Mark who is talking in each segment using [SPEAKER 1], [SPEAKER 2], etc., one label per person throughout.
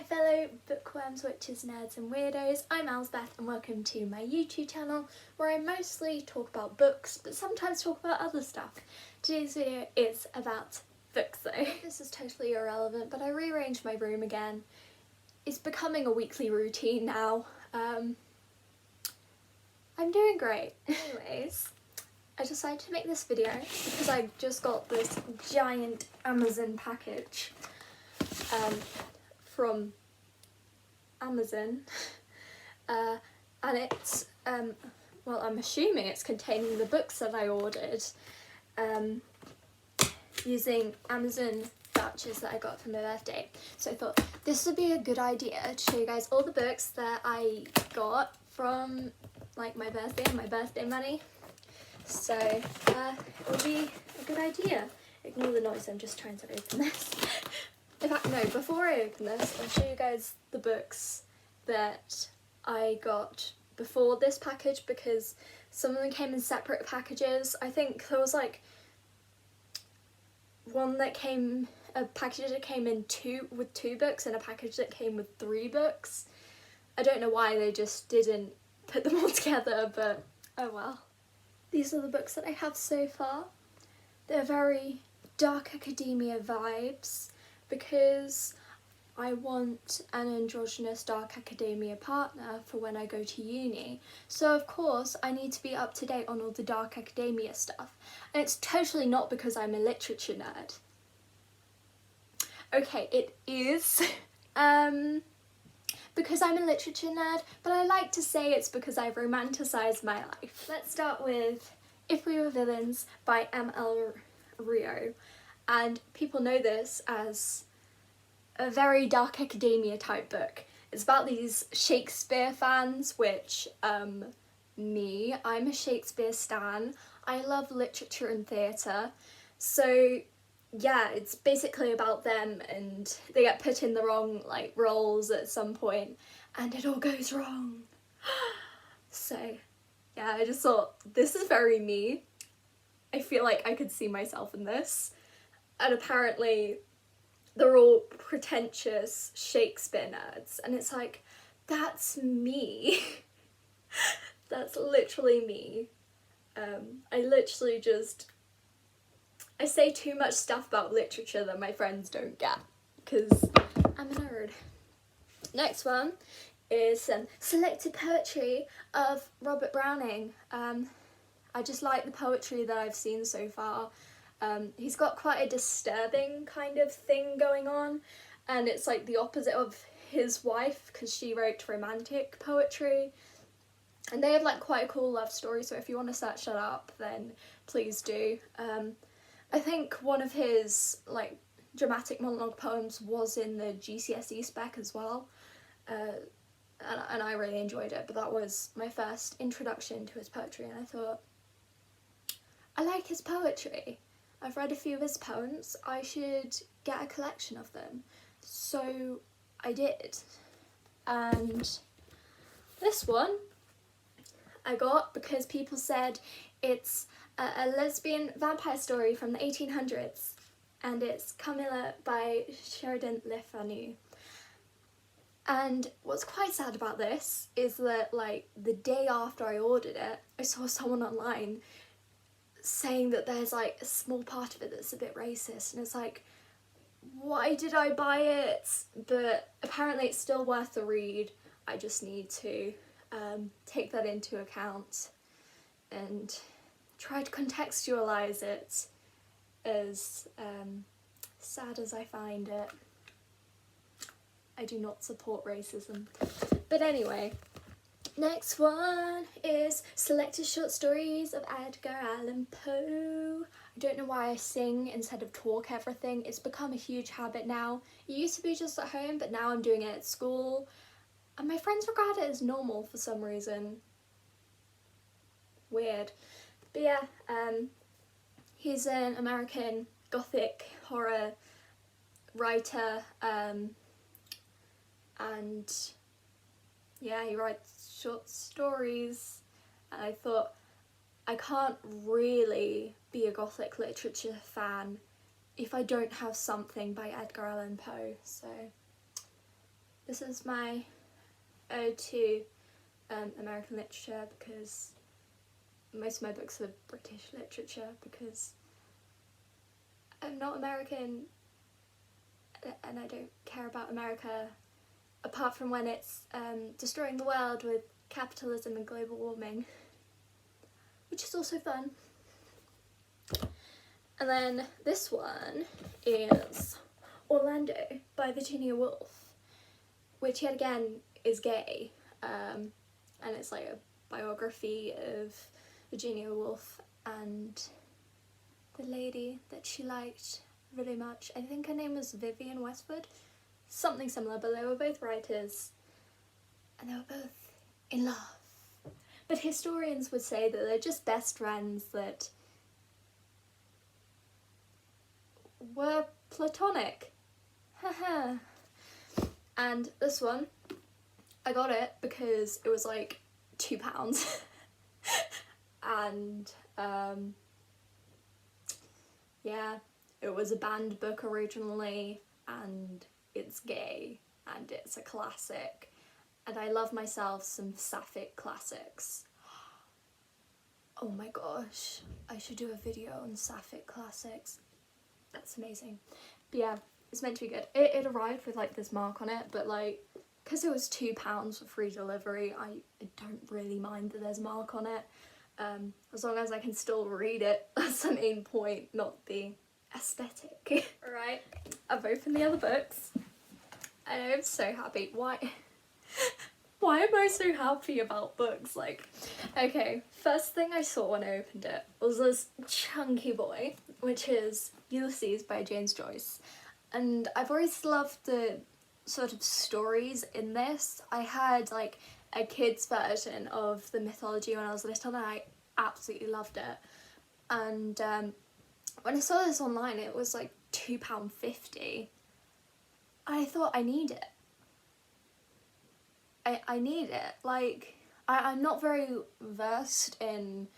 [SPEAKER 1] fellow bookworms, witches, nerds and weirdos. I'm Elsbeth and welcome to my YouTube channel where I mostly talk about books but sometimes talk about other stuff. Today's video is about books though. This is totally irrelevant but I rearranged my room again. It's becoming a weekly routine now. I'm doing great. Anyways, I decided to make this video because I just got this giant Amazon package from Amazon and it's well, I'm assuming it's containing the books that I ordered using Amazon vouchers that I got for my birthday. So I thought this would be a good idea to show you guys all the books that I got from like my birthday and my birthday money. So it would be a good idea. Ignore the noise, I'm just trying to open this. In fact, no, before I open this, I'll show you guys the books that I got before this package because some of them came in separate packages. I think there was like a package that came in with two books and a package that came with 3 books. I don't know why they just didn't put them all together, but oh well. These are the books that I have so far. They're very dark academia vibes because I want an androgynous dark academia partner for when I go to uni. So of course I need to be up to date on all the dark academia stuff. And it's totally not because I'm a literature nerd. Okay, it is because I'm a literature nerd, but I like to say it's because I've romanticised my life. Let's start with If We Were Villains by M.L. Rio. And people know this as a very dark academia type book. It's about these Shakespeare fans, which, I'm a Shakespeare stan. I love literature and theatre. So yeah, it's basically about them and they get put in the wrong like roles at some point and it all goes wrong. So yeah, I just thought this is very me. I feel like I could see myself in this. And apparently they're all pretentious Shakespeare nerds and it's like, that's me. That's literally me. I say too much stuff about literature that my friends don't get because I'm a nerd. Next one is Selected Poetry of Robert Browning. I just like the poetry that I've seen so far. He's got quite a disturbing kind of thing going on and it's like the opposite of his wife because she wrote romantic poetry and they have like quite a cool love story, so if you want to search that up then please do. I think one of his like dramatic monologue poems was in the GCSE spec as well and I really enjoyed it, but that was my first introduction to his poetry and I thought, I like his poetry. I've read a few of his poems, I should get a collection of them. So I did. And this one I got because people said it's a lesbian vampire story from the 1800s and it's Camilla by Sheridan Le Fanu. And what's quite sad about this is that like the day after I ordered it, I saw someone online saying that there's like a small part of it that's a bit racist and it's like, why did I buy it? But apparently it's still worth the read. I just need to take that into account and try to contextualise it as sad as I find it. I do not support racism. But anyway, next one is Selected Short Stories of Edgar Allan Poe. I don't know why I sing instead of talk everything. It's become a huge habit now. It used to be just at home, but now I'm doing it at school. And my friends regard it as normal for some reason. Weird. But yeah, he's an American gothic horror writer. And yeah, he writes short stories and I thought I can't really be a gothic literature fan if I don't have something by Edgar Allan Poe, so this is my ode to American literature, because most of my books are British literature, because I'm not American and I don't care about America apart from when it's destroying the world with capitalism and global warming, which is also fun. And then this one is Orlando by Virginia Woolf, which yet again is gay, and it's like a biography of Virginia Woolf and the lady that she liked really much. I think her name was Vivienne Westwood, something similar, but they were both writers and they were both in love. But historians would say that they're just best friends that were platonic. Haha. And this one, I got it because it was like £2. And yeah, it was a banned book originally, and it's gay, and it's a classic, and I love myself some sapphic classics. Oh my gosh, I should do a video on sapphic classics. That's amazing. But yeah, it's meant to be good. It arrived with like this mark on it, but like, because it was £2 for free delivery, I don't really mind that there's a mark on it. As long as I can still read it, that's the main point, not the aesthetic. Alright, I've opened the other books and I'm so happy. Why am I so happy about books? Like, okay, first thing I saw when I opened it was this chunky boy, which is Ulysses by James Joyce. And I've always loved the sort of stories in this. I had like a kid's version of the mythology when I was little and I absolutely loved it. And when I saw this online, it was like £2.50. I thought, I need it. I need it. Like, I'm not very versed in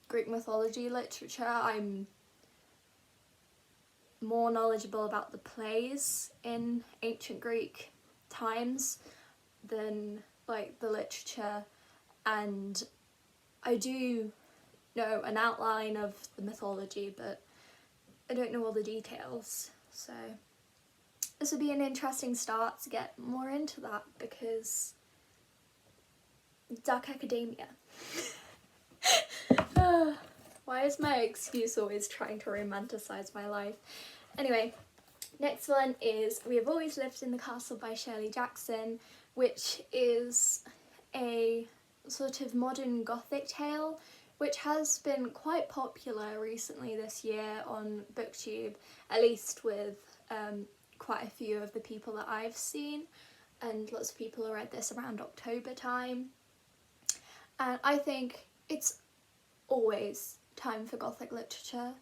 [SPEAKER 1] Greek mythology literature. I'm more knowledgeable about the plays in ancient Greek times than like the literature, and I do know an outline of the mythology, but I don't know all the details, so this would be an interesting start to get more into that, because dark academia. Why is my excuse always trying to romanticize my life? Anyway, next one is We Have Always Lived in the Castle by Shirley Jackson, which is a sort of modern gothic tale which has been quite popular recently this year on BookTube, at least with quite a few of the people that I've seen, and lots of people read this around October time. And I think it's always time for gothic literature,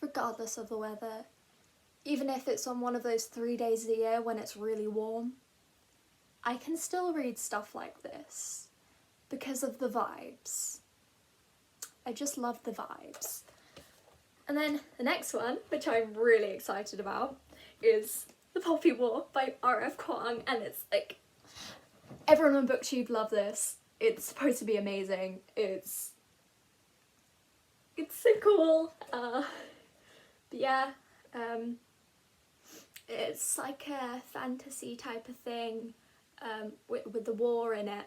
[SPEAKER 1] regardless of the weather. Even if it's on one of those 3 days a year when it's really warm, I can still read stuff like this because of the vibes. I just love the vibes. And then the next one, which I'm really excited about, is The Poppy War by R.F. Kuang, and it's like, everyone on BookTube love this. It's supposed to be amazing. It's so cool. But yeah, it's like a fantasy type of thing, with the war in it,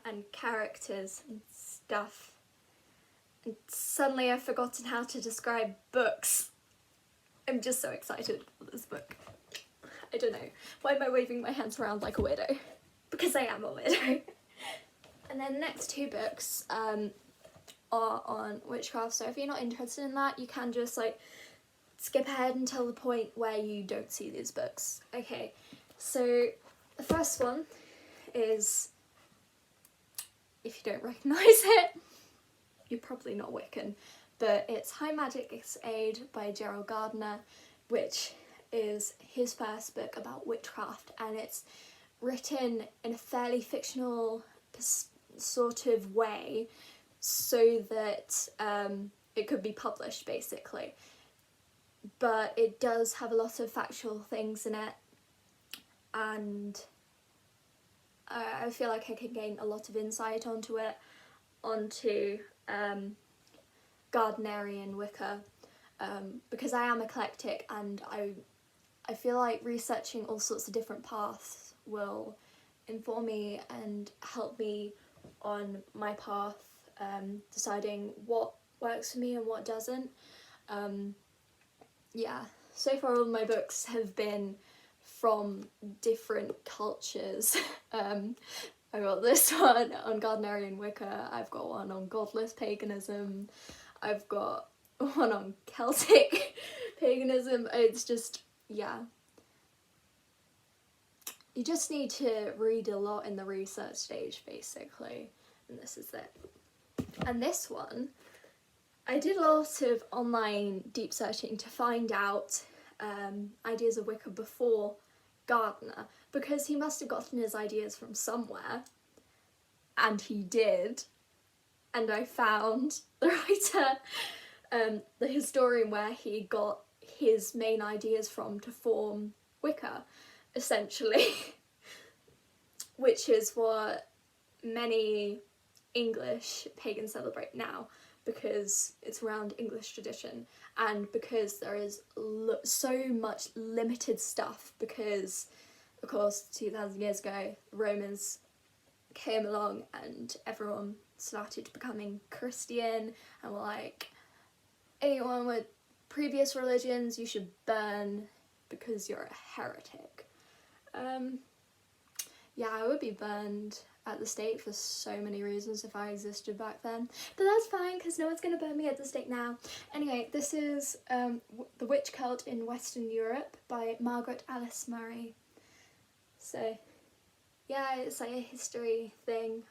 [SPEAKER 1] and characters and stuff. And suddenly I've forgotten how to describe books. I'm just so excited for this book. I don't know. Why am I waving my hands around like a weirdo? Because I am a weirdo. And then the next two books are on witchcraft, so if you're not interested in that, you can just like skip ahead until the point where you don't see these books. Okay, so the first one is, if you don't recognise it, you're probably not Wiccan, but it's High Magic's Aid by Gerald Gardner, which is his first book about witchcraft, and it's written in a fairly fictional sort of way so that it could be published basically, but it does have a lot of factual things in it, and I feel like I can gain a lot of insight onto Gardnerian Wicca, because I am eclectic, and I feel like researching all sorts of different paths will inform me and help me on my path, deciding what works for me and what doesn't. Yeah, so far all my books have been from different cultures. I got this one on Gardnerian Wicca, I've got one on godless paganism, I've got one on Celtic paganism. It's just, yeah. You just need to read a lot in the research stage, basically, and this is it. And this one, I did a lot of online deep searching to find out ideas of Wicca before Gardner, because he must have gotten his ideas from somewhere, and he did. And I found the writer, the historian, where he got his main ideas from to form Wicca, essentially, which is what many English pagans celebrate now, because it's around English tradition, and because there is so much limited stuff, because of course 2000 years ago Romans came along and everyone started becoming Christian and were like, anyone with previous religions you should burn because you're a heretic. Yeah, I would be burned at the stake for so many reasons if I existed back then, but that's fine because no one's going to burn me at the stake now. Anyway, this is The Witch Cult in Western Europe by Margaret Alice Murray. So yeah, it's like a history thing,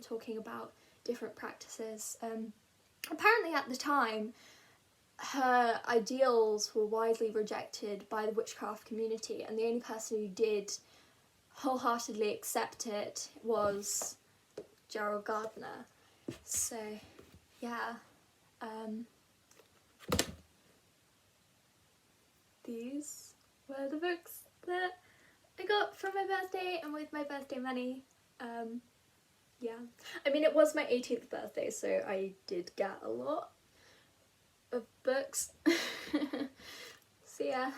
[SPEAKER 1] talking about different practices. Apparently at the time her ideals were widely rejected by the witchcraft community, and the only person who did wholeheartedly accept it was Gerald Gardner. So yeah, these were the books that I got for my birthday and with my birthday money. Yeah, I mean it was my 18th birthday, so I did get a lot of books. So yeah.